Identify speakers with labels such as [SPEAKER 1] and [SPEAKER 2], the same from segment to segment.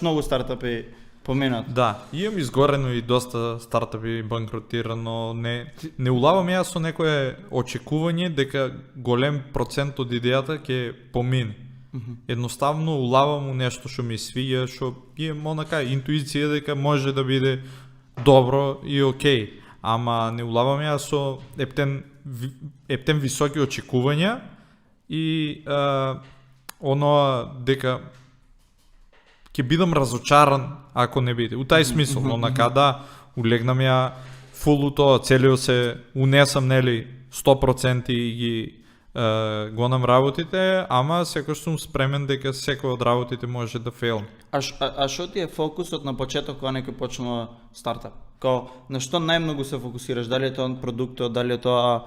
[SPEAKER 1] Много стартъпи поминат.
[SPEAKER 2] Да, имам изгорено и доста стартъпи банкротирано, не улавам јас со некое очекување дека голем процент од идејата ќе помине. Едноставно улавам у нешто што ми свиѓа, што имам онака интуиција дека може да биде добро и окей. Ама не улавам јас со ептен високи очекувања и оноа дека ќе бидам разочаран ако не биде. У тај смисол, онака да улегнам ја фул тоа, целио се унесам, нели, 100% и ги гонам работите, ама секој сум спремен дека секој од работите може да фейлне.
[SPEAKER 1] А што ти е фокусот на почеток кога некој почнува стартап? Као, на што најмногу се фокусираш? Дали е тоа продуктот, дали е тоа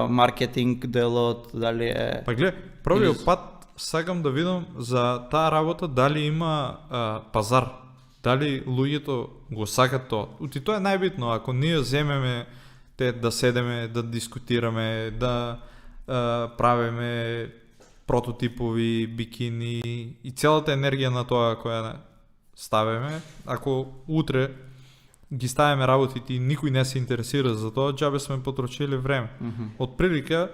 [SPEAKER 1] маркетинг делот, дали е...
[SPEAKER 2] Па гледа, првиот пат сакам да видам за таа работа дали има пазар, дали луѓето го сакат тоа. Ути тоа е најбитно, ако ние земеме да седеме, да дискутираме, да правиме прототипови, бикини и целата енергија на тоа која ставиме, ако утре ги ставиме работите и никој не се интересира за тоа, џабе сме потрочили време. Од прилика,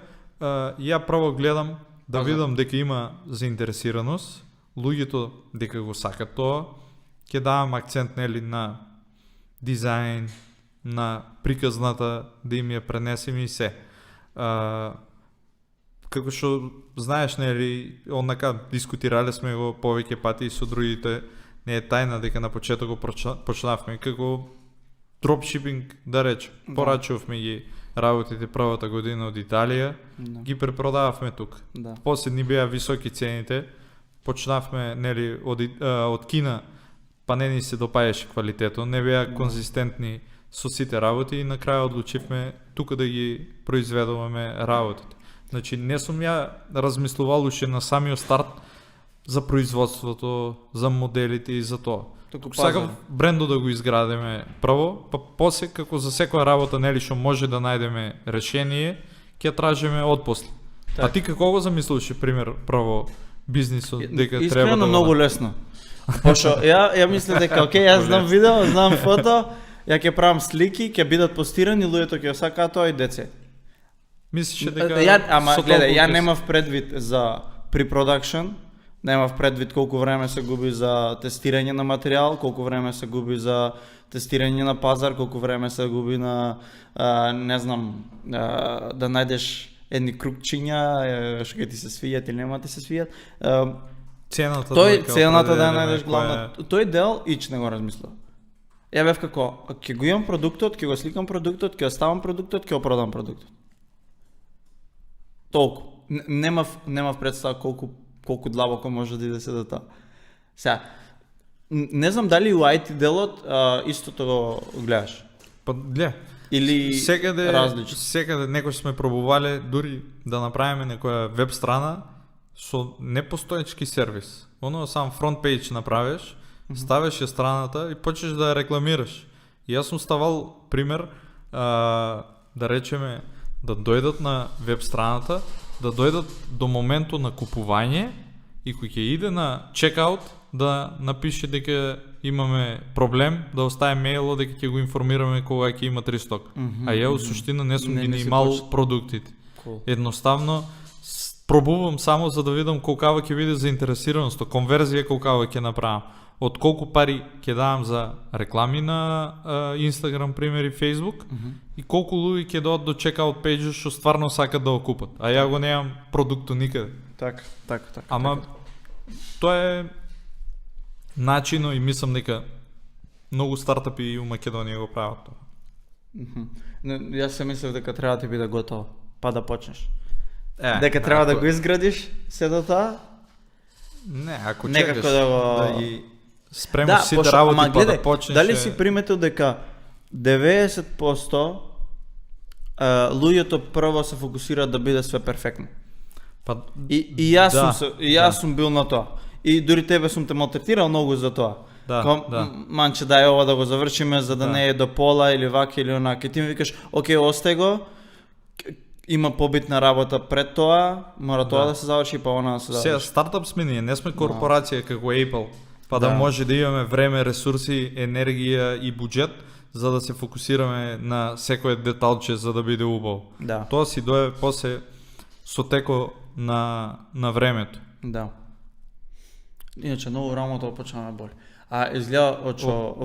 [SPEAKER 2] ја прво гледам да видам дека има заинтересираност, луѓето дека го сакат тоа, ќе давам акцент, нели, на дизајн, на приказната, да им ја пренесем и се. Како што знаеш, нели, онака дискутирале сме го повеќе пати и со другите, не е тајна дека на почеток почнавме како дропшипинг, да речем. Порачувавме ги работите првата година од Италија, ги препродававме тук. После ни беа високи цените, почнавме, нели, од Кина, па не ни се допаѓаше квалитетот, не беа конзистентни со сите работи и на крај одлучивме тука да ги произведуваме работите. Значи, не сум ја размислувал уште на самиот старт за производството, за моделите и за тоа. Сакам брендот да го изградиме прво, па после како за секоја работа, нели, што може да најдеме решение, ќе тражиме отпосле. А ти како го замислуваше, пример, прво бизнисот, дека треба да...
[SPEAKER 1] Искрено многу лесно. Пошо, ја мислам дека, окей, јас знам видео, знам фото, ја ќе правам слики, ќе бидат постирани, луѓето ќе сакаат тоа и деце.
[SPEAKER 2] Мислиш дека...
[SPEAKER 1] Ама гледај, ја немав предвид за pre-production, немав предвид колку време се губи за тестирање на материјал, колку време се губи за тестирање на пазар, колку време се губи на, не знам, да најдеш едни крупчиња, што ќе ти се свијат или нема ти се свијат.
[SPEAKER 2] Цената
[SPEAKER 1] да ја најдеш главна. Тој дел ич не го размислав. Ја бев како, ќе го имам продуктот, ќе го сликам продуктот, ќе оставам продуктот, ќе го продам продуктот. Толку. Немав представа колку длабоко може да иде се до тоа. Сега, не знам дали у IT делот истото го гледаш.
[SPEAKER 2] Па гледа.
[SPEAKER 1] Или различно.
[SPEAKER 2] Секаде некој сме пробувале дури да направиме некоја веб страна со непостоечки сервис. Оно сам фронт пейдж направиш, ставиш ја страната и почнеш да ја рекламираш. И јас сум ставал пример, да речеме, да дојдат на веб страната, да дојдат до моментот на купување и кој ќе иде на чекаут да напише дека имаме проблем, да остави мејло дека ќе го информираме кога ќе има 3 сток. А ја од суштина не сум ги имал продуктите. Едноставно пробувам само за да видам колкава ќе биде заинтересираност, конверзија колкава ќе направам. Од колку пари ќе давам за реклами на Instagram, пример, и Facebook, и колку луѓе ќе дојдат до чекаут пејџот што стварно сакат да го купат. А ја го немам продуктот никаде.
[SPEAKER 1] Така.
[SPEAKER 2] Ама тоа е начино и мислам дека многу стартапи и у Македонија го прават тоа.
[SPEAKER 1] Јас се мислев дека треба да ти биде готово, па да почнеш. Дека треба да го изградиш се до тоа?
[SPEAKER 2] Не, ако чекаш
[SPEAKER 1] да
[SPEAKER 2] ги спремаш сите работи па да почнеш...
[SPEAKER 1] Дали си приметил дека 90% луѓето прво се фокусираат да биде све перфектно? И јас сум бил на тоа. И дури тебе сум те малтретирал многу за тоа. Манче дај ова да го завршиме за да не е до пола или вака или онака. И ти ми викаш, окей, остај го, има побитна работа пред тоа, мора тоа да се заврши, па она да се заврши.
[SPEAKER 2] Сега, стартап сме ние, не сме корпорација како Apple, па да може да имаме време, ресурси, енергија и буџет за да се фокусираме на секое деталче за да биде убаво.
[SPEAKER 1] Да.
[SPEAKER 2] Тоа си дое после со теко на времето.
[SPEAKER 1] Да. Иначе ново рамото почна да боли. А изгледа очо